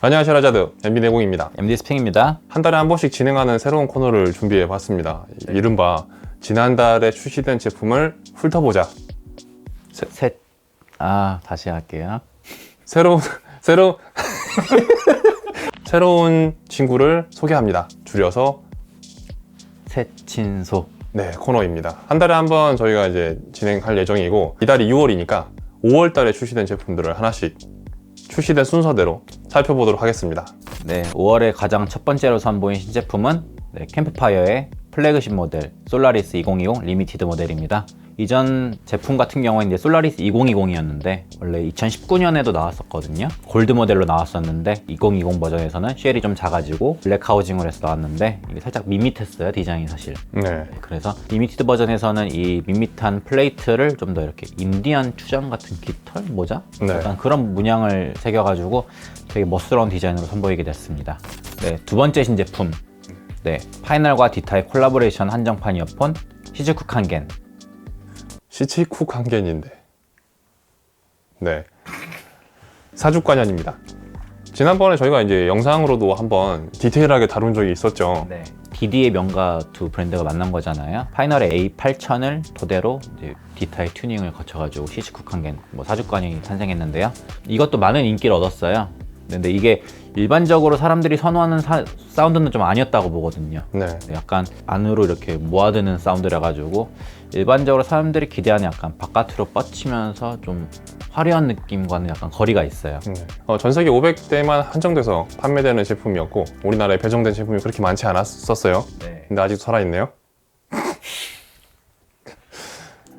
안녕하세요 라자드 MB내공입니다. MD 스팽입니다. 한 달에 한 번씩 진행하는 새로운 코너를 준비해 봤습니다. 이른바 지난달에 출시된 제품을 훑어보자. 다시 할게요. 새로운 친구를 소개합니다. 줄여서 새친소. 네, 코너입니다. 한 달에 한 번 저희가 이제 진행할 예정이고, 이달이 6월이니까 5월 달에 출시된 제품들을 하나씩 출시된 순서대로 살펴보도록 하겠습니다. 네, 5월에 가장 첫 번째로 선보인 신제품은 캠프파이어의 플래그십 모델 솔라리스 2020 리미티드 모델입니다. 이전 제품 같은 경우는 이제 솔라리스 2020이었는데 원래 2019년에도 나왔었거든요. 골드 모델로 나왔었는데 2020 버전에서는 쉘이 좀 작아지고 블랙 하우징으로 해서 나왔는데 이게 살짝 밋밋했어요, 디자인이 사실. 네. 그래서 리미티드 버전에서는 이 밋밋한 플레이트를 좀 더 이렇게 인디안 추장 같은 깃털 모자? 네. 약간 그런 문양을 새겨가지고 되게 멋스러운 디자인으로 선보이게 됐습니다. 네, 두 번째 신제품. 네, 파이널과 디타의 콜라보레이션 한정판 이어폰 시즈쿡 한겐. 시치쿡 한겐인데, 네, 사죽관현입니다. 지난번에 저희가 이제 영상으로도 한번 디테일하게 다룬 적이 있었죠. 네. DD의 명가 두 브랜드가 만난 거잖아요. 파이널의 A8000을 토대로 이제 디타의 튜닝을 거쳐가지고 시즈쿡 한겐 사죽관이 탄생했는데요. 이것도 많은 인기를 얻었어요. 근데 이게 일반적으로 사람들이 선호하는 사운드는 좀 아니었다고 보거든요. 네. 약간 안으로 이렇게 모아드는 사운드라 가지고 일반적으로 사람들이 기대하는 약간 바깥으로 뻗치면서 좀 화려한 느낌과는 약간 거리가 있어요. 네. 전 세계 500대만 한정돼서 판매되는 제품이었고 우리나라에 배정된 제품이 그렇게 많지 않았었어요. 네. 근데 아직 살아있네요.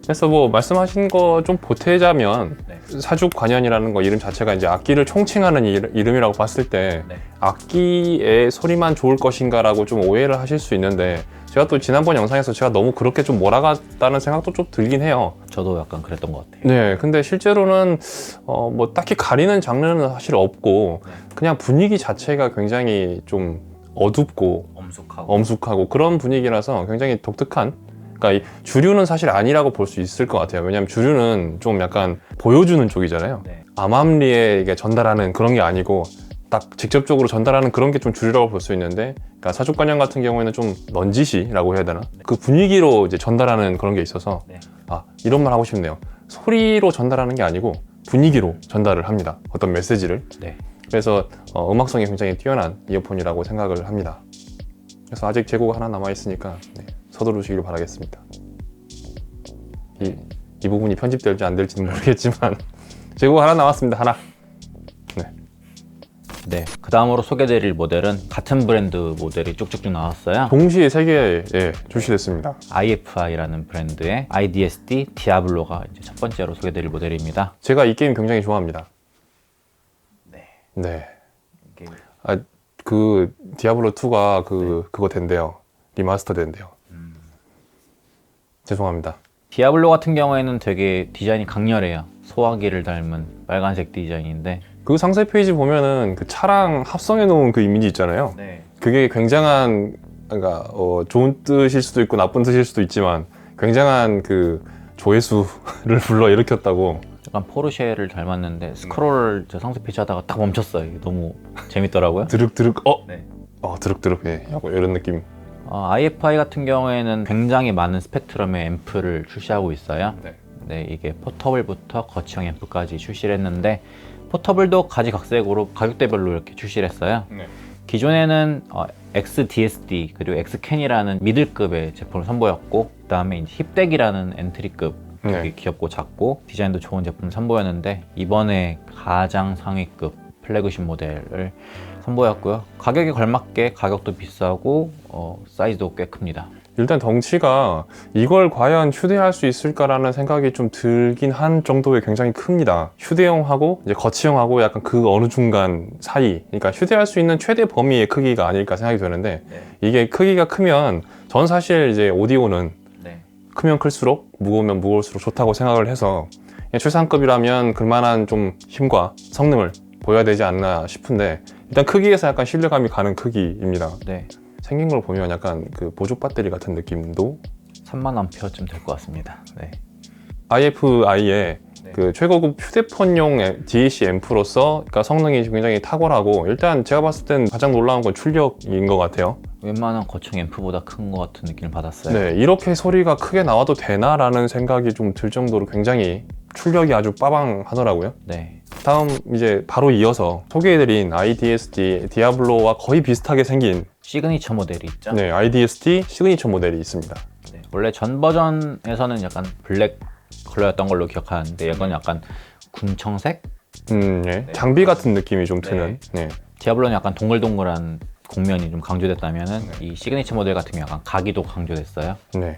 그래서 뭐 말씀하신 거 좀 보태자면, 네. 사죽관현이라는 거 이름 자체가 이제 악기를 총칭하는 이름이라고 봤을 때 네. 악기의 소리만 좋을 것인가라고 좀 오해를 하실 수 있는데, 제가 또 지난번 영상에서 제가 너무 그렇게 좀 몰아갔다는 생각도 좀 들긴 해요. 저도 약간 그랬던 것 같아요. 네, 근데 실제로는 뭐 딱히 가리는 장르는 사실 없고, 그냥 분위기 자체가 굉장히 좀 어둡고 엄숙하고 그런 분위기라서 굉장히 독특한, 그러니까 이 주류는 사실 아니라고 볼 수 있을 것 같아요. 왜냐하면 주류는 좀 약간 보여주는 쪽이잖아요. 네. 암암리에 전달하는 그런 게 아니고 딱 직접적으로 전달하는 그런 게 좀 주류라고 볼 수 있는데, 그러니까 사죽관현 같은 경우에는 좀 넌지시라고 해야 되나? 그 분위기로 이제 전달하는 그런 게 있어서, 이런 말 하고 싶네요. 소리로 전달하는 게 아니고 분위기로 전달을 합니다. 어떤 메시지를. 네. 그래서 음악성이 굉장히 뛰어난 이어폰이라고 생각을 합니다. 그래서 아직 재고가 하나 남아있으니까 서두르시길 바라겠습니다. 이 부분이 편집될지 안 될지는 모르겠지만 재고가 하나 남았습니다. 하나. 네. 그 다음으로 소개드릴 모델은 같은 브랜드 모델이 쭉쭉쭉 나왔어요. 동시에 3개 출시됐습니다. IFI라는 브랜드의 IDSD 디아블로가 이제 첫 번째로 소개드릴 모델입니다. 제가 이 게임 굉장히 좋아합니다. 네. 그 디아블로2가 그거 된대요. 리마스터 된대요. 죄송합니다. 디아블로 같은 경우에는 되게 디자인이 강렬해요. 소화기를 닮은 빨간색 디자인인데, 그 상세 페이지 보면은 그 차랑 합성해 놓은 그 이미지 있잖아요. 그게 굉장한, 그러니까 좋은 뜻일 수도 있고 나쁜 뜻일 수도 있지만 굉장한 그 조회수를 불러일으켰다고. 약간 포르쉐를 닮았는데 스크롤 저 상세 페이지 하다가 딱 멈췄어요. 이게 너무 재밌더라고요. 드륵드륵 네. 드륵드륵 이런 느낌. IFI 같은 경우에는 굉장히 많은 스펙트럼의 앰프를 출시하고 있어요. 네, 이게 포터블부터 거치형 앰프까지 출시를 했는데, 포터블도 가지각색으로 가격대별로 이렇게 출시를 했어요. 기존에는 XDSD 그리고 XCan이라는 미들급의 제품을 선보였고, 그 다음에 이제 힙덱이라는 엔트리급 되게 귀엽고 작고 디자인도 좋은 제품 선보였는데, 이번에 가장 상위급 플래그십 모델을 선보였고요. 가격에 걸맞게 가격도 비싸고 사이즈도 꽤 큽니다. 일단 덩치가 이걸 과연 휴대할 수 있을까라는 생각이 좀 들긴 한 정도의 굉장히 큽니다. 휴대용하고 이제 거치형하고 약간 그 어느 중간 사이, 그러니까 휴대할 수 있는 최대 범위의 크기가 아닐까 생각이 드는데, 이게 크기가 크면 전 사실 이제 오디오는 크면 클수록 무거우면 무거울수록 좋다고 생각을 해서 최상급이라면 그만한 좀 힘과 성능을 보여야 되지 않나 싶은데, 일단 크기에서 약간 신뢰감이 가는 크기입니다. 네. 생긴 걸 보면 약간 그 보조 배터리 같은 느낌도. 30,000A쯤 될 것 같습니다. 네. IFI에 그 최고급 휴대폰용 DAC 앰프로서 그러니까 성능이 굉장히 탁월하고 일단 제가 봤을 땐 가장 놀라운 건 출력인 것 같아요. 웬만한 거청 앰프보다 큰 것 같은 느낌을 받았어요. 네, 이렇게 소리가 크게 나와도 되나라는 생각이 좀 들 정도로 굉장히 출력이 아주 빠방하더라고요. 네. 다음 이제 바로 이어서 소개해드린 IDST 디아블로와 거의 비슷하게 생긴 시그니처 모델이 있죠. 네, IDST 시그니처 모델이 있습니다. 네. 원래 전 버전에서는 약간 블랙 컬러였던 걸로 기억하는데 이건 약간 군청색? 네. 장비 같은 느낌이 좀 드는. 네. 디아블로는 약간 동글동글한 곡면이 좀 강조됐다면은 이 시그니처 모델 같은 경우 약간 각이도 강조됐어요. 네.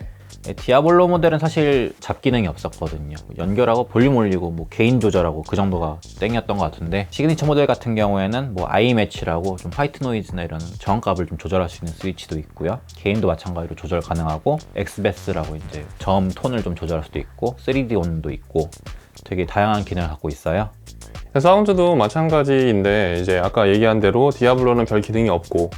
디아블로 모델은 사실 잡기능이 없었거든요. 연결하고 볼륨 올리고 뭐 게인 조절하고 그 정도가 땡이었던 것 같은데 시그니처 모델 같은 경우에는 뭐 아이 매치라고 좀 화이트 노이즈나 이런 저음값을 좀 조절할 수 있는 스위치도 있고요. 게인도 마찬가지로 조절 가능하고 엑스베스라고 이제 저음 톤을 좀 조절할 수도 있고 3D 온도 있고 되게 다양한 기능을 갖고 있어요. 사운드도 마찬가지인데 이제 아까 얘기한 대로 디아블로는 별 기능이 없고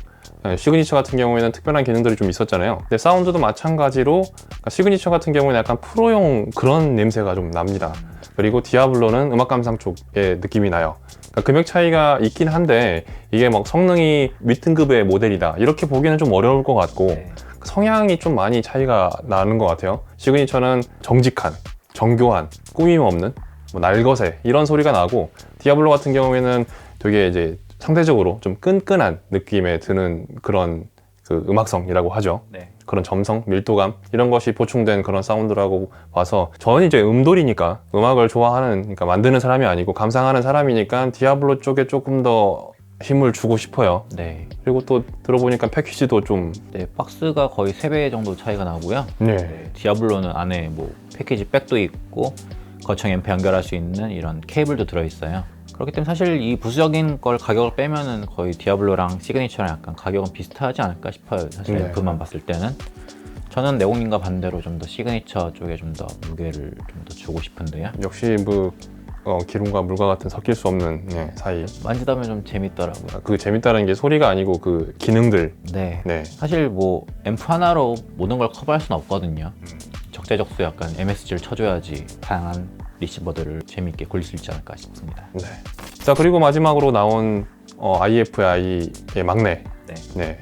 시그니처 같은 경우에는 특별한 기능들이 좀 있었잖아요. 근데 사운드도 마찬가지로 시그니처 같은 경우에는 약간 프로용 그런 냄새가 좀 납니다. 그리고 디아블로는 음악 감상 쪽의 느낌이 나요. 그러니까 금액 차이가 있긴 한데 이게 막 성능이 윗등급의 모델이다 이렇게 보기는 좀 어려울 것 같고 성향이 좀 많이 차이가 나는 것 같아요. 시그니처는 정직한, 정교한, 꾸밈 없는 뭐 날것의 이런 소리가 나고 디아블로 같은 경우에는 되게 이제 상대적으로 좀 끈끈한 느낌에 드는 그런 그 음악성이라고 하죠. 네. 그런 점성, 밀도감 이런 것이 보충된 그런 사운드라고 봐서 저는 이제 음돌이니까 음악을 좋아하는 그러니까 만드는 사람이 아니고 감상하는 사람이니까 디아블로 쪽에 조금 더 힘을 주고 싶어요. 네. 그리고 또 들어보니까 패키지도 좀 네, 박스가 거의 3배 정도 차이가 나고요. 네. 디아블로는 안에 뭐 패키지 백도 있고 거청 앰프 연결할 수 있는 이런 케이블도 들어있어요. 그렇기 때문에 사실 이 부수적인 걸 가격을 빼면은 거의 디아블로랑 시그니처랑 약간 가격은 비슷하지 않을까 싶어요. 사실 네. 앰프만 봤을 때는. 저는 내공님과 반대로 좀 더 시그니처 쪽에 좀 더 무게를 좀 더 주고 싶은데요. 역시 뭐 기름과 물과 같은 섞일 수 없는 사이. 만지다 보면 좀 재밌더라고요. 그 재밌다는 게 소리가 아니고 그 기능들. 네. 네. 사실 뭐 앰프 하나로 모든 걸 커버할 수는 없거든요. 적재적소 약간 MSG를 쳐줘야지 다양한 리시버들을 재밌게 굴릴 수 있지 않을까 싶습니다. 네. 자 그리고 마지막으로 나온 IFI의 막내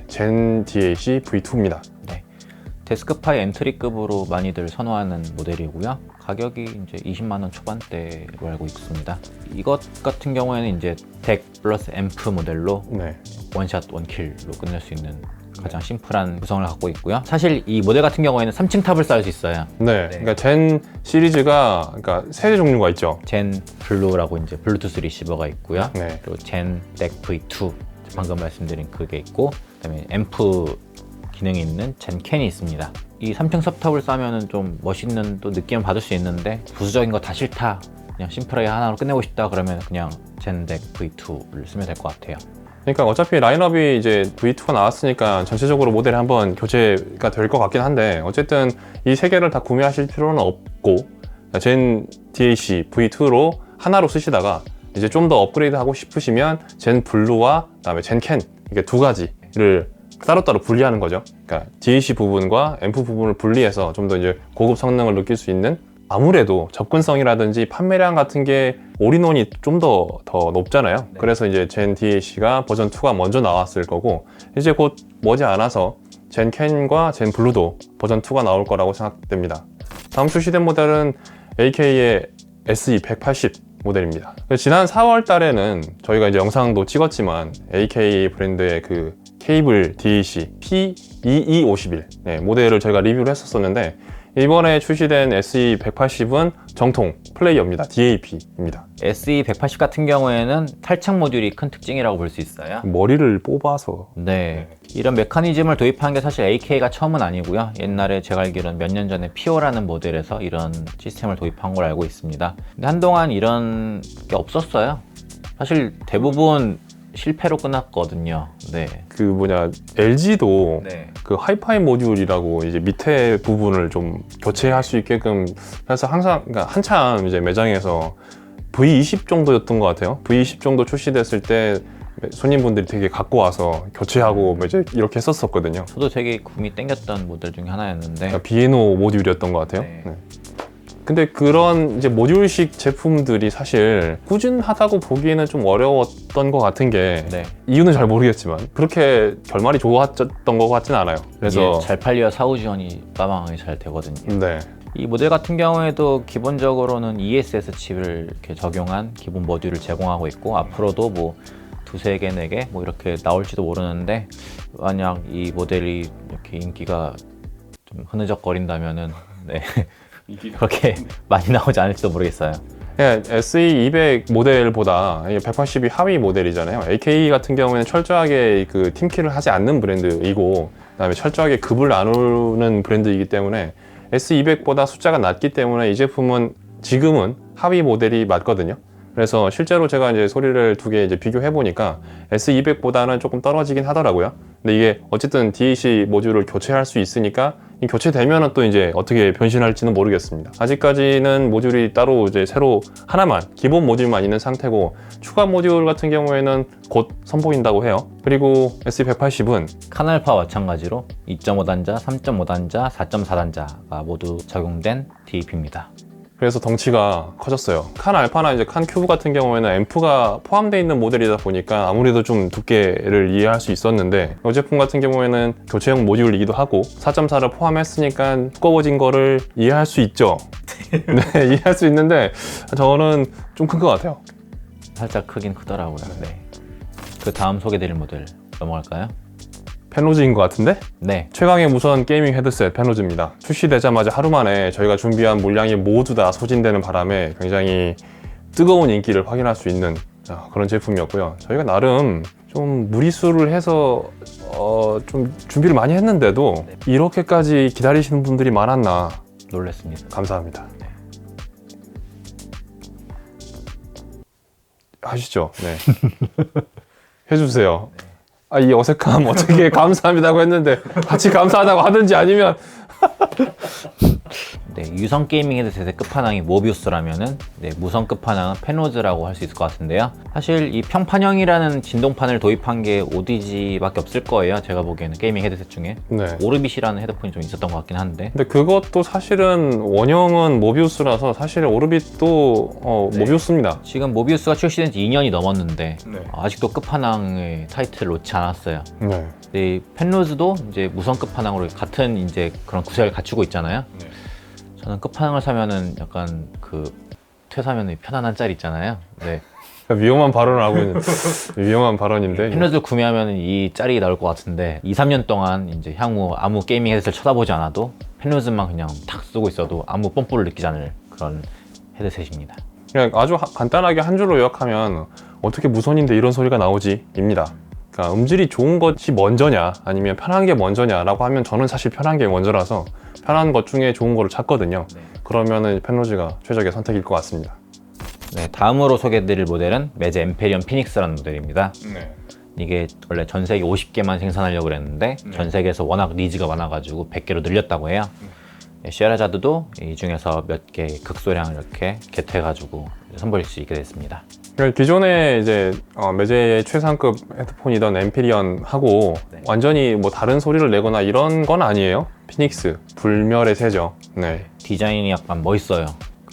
젠 DAC V2입니다. 네. 데스크파이 엔트리급으로 많이들 선호하는 모델이고요. 가격이 이제 20만 원 초반대로 알고 있습니다. 이것 같은 경우에는 이제 덱 플러스 앰프 모델로 원샷 원킬로 끝낼 수 있는 가장 심플한 구성을 갖고 있고요. 사실 이 모델 같은 경우에는 3층 탑을 쌓을 수 있어요. 네. 그러니까 젠 시리즈가 그러니까 세 종류가 있죠. 젠 블루라고 이제 블루투스 리시버가 있고요. 네. 그리고 젠 덱 V2 방금 말씀드린 그게 있고 그다음에 앰프 기능이 있는 젠 캔이 있습니다. 이 3층 섭탑을 쌓으면 좀 멋있는 또 느낌을 받을 수 있는데 부수적인 거 다 싫다. 그냥 심플하게 하나로 끝내고 싶다 그러면 그냥 젠 덱 V2를 쓰면 될 것 같아요. 그러니까 어차피 라인업이 이제 V2가 나왔으니까 전체적으로 모델이 한번 교체가 될 것 같긴 한데 어쨌든 이 세 개를 다 구매하실 필요는 없고 젠 DAC V2로 하나로 쓰시다가 이제 좀 더 업그레이드 하고 싶으시면 젠 블루와 그다음에 젠 캔 이게 두 가지를 따로따로 분리하는 거죠. 그러니까 DAC 부분과 앰프 부분을 분리해서 좀 더 이제 고급 성능을 느낄 수 있는 아무래도 접근성이라든지 판매량 같은 게 올인원이 좀 더 높잖아요. 네. 그래서 이제 젠 DAC가 버전 2가 먼저 나왔을 거고 이제 곧 머지않아서 젠 캔과 젠 블루도 버전 2가 나올 거라고 생각됩니다. 다음 출시된 모델은 AK의 SE180 모델입니다. 지난 4월 달에는 저희가 이제 영상도 찍었지만 AK 브랜드의 그 케이블 DAC P2251 모델을 저희가 리뷰를 했었었는데 이번에 출시된 SE180은 정통 플레이어입니다. DAP입니다. SE180 같은 경우에는 탈착 모듈이 큰 특징이라고 볼 수 있어요. 머리를 뽑아서 네. 이런 메커니즘을 도입한 게 사실 AK가 처음은 아니고요. 옛날에 제가 알기로는 몇 년 전에 피오라는 모델에서 이런 시스템을 도입한 걸 알고 있습니다. 근데 한동안 이런 게 없었어요. 사실 대부분 실패로 끝났거든요. 네. LG도 그 하이파이 모듈이라고 이제 밑에 부분을 좀 교체할 수 있게끔 해서 항상 그러니까 한참 이제 매장에서 V20 정도였던 것 같아요. V20 정도 출시됐을 때 손님분들이 되게 갖고 와서 교체하고 이제 이렇게 했었었거든요. 저도 되게 구미 땡겼던 모델 중에 하나였는데 그러니까 비에노 모듈이었던 것 같아요. 네. 근데 그런 이제 모듈식 제품들이 사실 꾸준하다고 보기에는 좀 어려웠던 것 같은 게 네. 이유는 잘 모르겠지만 그렇게 결말이 좋았던 것 같진 않아요. 그래서 잘 팔려야 사후 지원이 빠방하게 잘 되거든요. 네. 이 모델 같은 경우에도 기본적으로는 ESS 칩을 이렇게 적용한 기본 모듈을 제공하고 있고 앞으로도 뭐 두세 개, 네 개 뭐 이렇게 나올지도 모르는데 만약 이 모델이 이렇게 인기가 좀 흐느적거린다면은 네. 그렇게 많이 나오지 않을지도 모르겠어요. 예, SE200 모델보다 180이 하위 모델이잖아요. AK 같은 경우에는 철저하게 그 팀킬을 하지 않는 브랜드이고 그다음에 철저하게 급을 나누는 브랜드이기 때문에 S200보다 숫자가 낮기 때문에 이 제품은 지금은 하위 모델이 맞거든요. 그래서 실제로 제가 이제 소리를 두 개 이제 비교해 보니까 S200보다는 조금 떨어지긴 하더라고요. 근데 이게 어쨌든 DAC 모듈을 교체할 수 있으니까 이 교체되면은 또 이제 어떻게 변신할지는 모르겠습니다. 아직까지는 모듈이 따로 이제 새로 하나만 기본 모듈만 있는 상태고 추가 모듈 같은 경우에는 곧 선보인다고 해요. 그리고 SE180은 카날파 마찬가지로 2.5단자, 3.5단자, 4.4단자가 모두 적용된 DAP입니다. 그래서 덩치가 커졌어요. 칸 알파나 이제 칸 큐브 같은 경우에는 앰프가 포함되어 있는 모델이다 보니까 아무래도 좀 두께를 이해할 수 있었는데 이 제품 같은 경우에는 교체형 모듈이기도 하고 4.4를 포함했으니까 두꺼워진 거를 이해할 수 있죠. 네, 이해할 수 있는데 저는 좀 큰 것 같아요. 살짝 크긴 크더라고요. 네. 그 다음 소개드릴 모델 넘어갈까요? 펜로즈인 것 같은데? 네. 최강의 무선 게이밍 헤드셋 펜로즈입니다. 출시되자마자 하루 만에 저희가 준비한 물량이 모두 다 소진되는 바람에 굉장히 뜨거운 인기를 확인할 수 있는 그런 제품이었고요. 저희가 나름 좀 무리수를 해서 좀 준비를 많이 했는데도 이렇게까지 기다리시는 분들이 많았나 놀랐습니다. 감사합니다. 하시죠. 네. 해주세요. 이 어색함 어떻게 감사합니다고 했는데 같이 감사하다고 하든지 아니면 네, 유선 게이밍 헤드셋의 끝판왕이 모비우스라면은 무선 끝판왕은 펜로즈라고 할 수 있을 것 같은데요. 사실 이 평판형이라는 진동판을 도입한 게 ODG밖에 없을 거예요. 제가 보기에는 게이밍 헤드셋 중에 네. 오르빗이라는 헤드폰이 좀 있었던 것 같긴 한데 근데 그것도 사실은 원형은 모비우스라서 사실 오르빗도 모비우스입니다. 지금 모비우스가 출시된 지 2년이 넘었는데 네. 아직도 끝판왕의 타이틀을 놓지 않았어요. 네. 이 펜로즈도 이제 무선 끝판왕으로 같은 이제 그런 구색을 갖추고 있잖아요. 네. 저는 끝판왕을 사면은 약간 그 퇴사면은 편안한 짤 있잖아요. 네. 위험한 발언을 하고 있는 위험한 발언인데 펜로즈를 구매하면 이 짤이 나올 것 같은데 2, 3년 동안 이제 향후 아무 게이밍 헤드셋을 쳐다보지 않아도 펜로즈만 그냥 탁 쓰고 있어도 아무 뽐뿌를 느끼지 않을 그런 헤드셋입니다. 그냥 아주 간단하게 한 줄로 요약하면 어떻게 무선인데 이런 소리가 나오지? 입니다. 그러니까 음질이 좋은 것이 먼저냐 아니면 편한 게 먼저냐라고 하면 저는 사실 편한 게 먼저라서 편한 것 중에 좋은 거를 찾거든요. 그러면은 펜로즈가 최적의 선택일 것 같습니다. 네, 다음으로 소개해드릴 모델은 매제 엠페리언 피닉스라는 모델입니다. 네. 이게 원래 전 세계 50개만 생산하려고 그랬는데 전 세계에서 워낙 니즈가 많아가지고 100개로 늘렸다고 해요. 쉐라자드도 이 중에서 몇 개 극소량 이렇게 개퇴해가지고 선보일 수 있게 됐습니다. 그러니까 기존에 이제 매제의 최상급 헤드폰이던 엠피리언하고 완전히 뭐 다른 소리를 내거나 이런 건 아니에요. 피닉스 불멸의 새죠. 네. 디자인이 약간 멋있어요.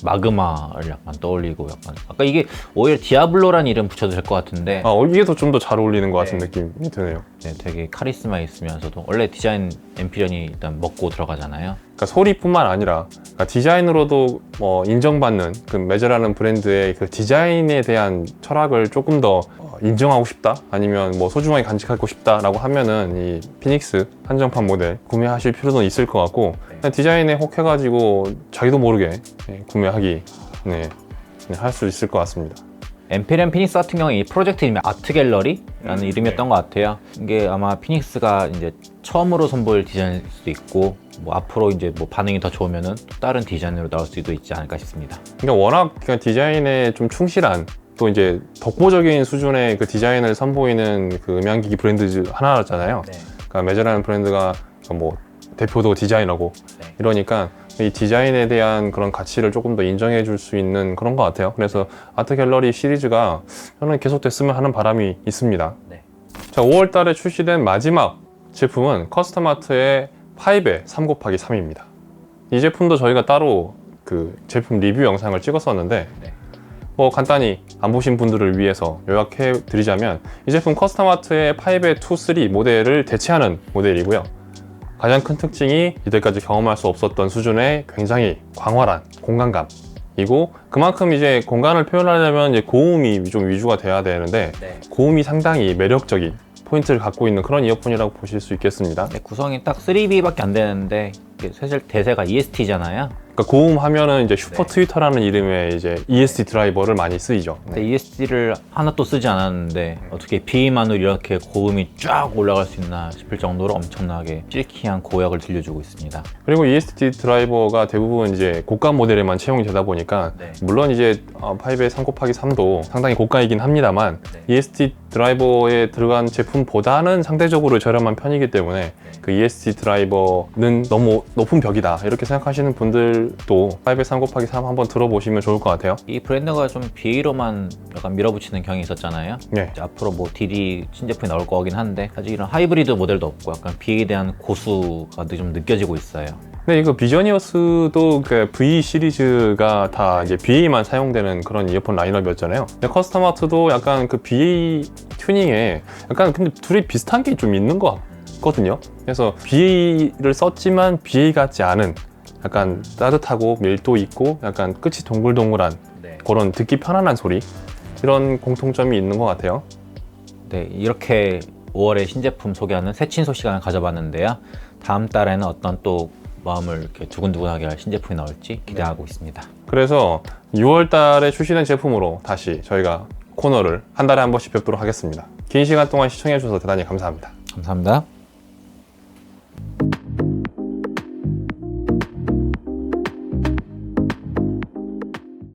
마그마를 약간 떠올리고 약간 아까 이게 오히려 디아블로란 이름 붙여도 될 것 같은데 이게 더 좀 더 잘 어울리는 것 같은 느낌이 드네요. 네, 되게 카리스마 있으면서도 원래 디자인 엠피리언이 일단 먹고 들어가잖아요. 그러니까 소리뿐만 아니라 그러니까 디자인으로도 인정받는 그 매제라는 브랜드의 그 디자인에 대한 철학을 조금 더 인정하고 싶다 아니면 뭐 소중하게 간직하고 싶다라고 하면은 이 피닉스 한정판 모델 구매하실 필요는 있을 것 같고 그냥 디자인에 혹해가지고 자기도 모르게 구매하기 할 수 있을 것 같습니다. 엠피리언 피닉스 같은 경우에 이 프로젝트 이름이 아트 갤러리라는 이름이었던 것 같아요. 이게 아마 피닉스가 이제 처음으로 선보일 디자인일 수도 있고 뭐 앞으로 이제 뭐 반응이 더 좋으면은 또 다른 디자인으로 나올 수도 있지 않을까 싶습니다. 그러니까 워낙 그냥 디자인에 좀 충실한 또 이제 독보적인 수준의 그 디자인을 선보이는 그 음향기기 브랜드 하나잖아요. 그러니까 매제라는 브랜드가 뭐 대표도 디자이너고 이러니까 이 디자인에 대한 그런 가치를 조금 더 인정해 줄 수 있는 그런 것 같아요. 그래서 아트 갤러리 시리즈가 저는 계속됐으면 하는 바람이 있습니다. 자, 5월 달에 출시된 마지막 제품은 커스텀아트의 5의 3곱하기 3입니다. 이 제품도 저희가 따로 그 제품 리뷰 영상을 찍었었는데 네. 뭐 간단히 안 보신 분들을 위해서 요약해 드리자면 이 제품 커스텀아트의 5의 2, 3 모델을 대체하는 모델이고요. 가장 큰 특징이 이때까지 경험할 수 없었던 수준의 굉장히 광활한 공간감이고, 그만큼 이제 공간을 표현하려면 이제 고음이 좀 위주가 돼야 되는데 네. 고음이 상당히 매력적인 포인트를 갖고 있는 그런 이어폰이라고 보실 수 있겠습니다. 네, 구성이 딱 3B밖에 안 되는데 이게 사실 대세가 EST잖아요. 그러니까 고음 하면은 이제 슈퍼 트위터라는 이름의 이제 EST 드라이버를 많이 쓰이죠. 근데 EST를 하나 또 쓰지 않았는데 어떻게 B만으로 이렇게 고음이 쫙 올라갈 수 있나 싶을 정도로 엄청나게 실키한 고역을 들려주고 있습니다. 그리고 EST 드라이버가 대부분 이제 고가 모델에만 채용이 되다 보니까 네. 물론 이제 5의 3/3도 상당히 고가이긴 합니다만 네. EST 드라이버에 들어간 제품보다는 상대적으로 저렴한 편이기 때문에 그 EST 드라이버는 너무 높은 벽이다 이렇게 생각하시는 분들도 5의 3/3 한번 들어보시면 좋을 것 같아요. 이 브랜드가 좀 BA로만 약간 밀어붙이는 경향이 있었잖아요. 네. 이제 앞으로 뭐 DD 신제품이 나올 거긴 한데 사실 이런 하이브리드 모델도 없고 약간 BA에 대한 고수가 좀 느껴지고 있어요. 근데 이거 비저니어스도 그 V 시리즈가 다 이제 BA만 사용되는 그런 이어폰 라인업이었잖아요. 근데 커스텀아트도 약간 그 BA 튜닝에 약간 근데 둘이 비슷한 게 좀 있는 것 같거든요. 그래서 BA를 썼지만 BA 같지 않은 약간 따뜻하고 밀도 있고 약간 끝이 동글동글한 네. 그런 듣기 편안한 소리, 이런 공통점이 있는 것 같아요. 네, 이렇게 5월에 신제품 소개하는 새친소 시간을 가져봤는데요. 다음 달에는 어떤 또 마음을 이렇게 두근두근하게 할 신제품이 나올지 기대하고 있습니다. 그래서 6월 달에 출시된 제품으로 다시 저희가 코너를 한 달에 한 번씩 뵙도록 하겠습니다. 긴 시간 동안 시청해 주셔서 대단히 감사합니다. 감사합니다.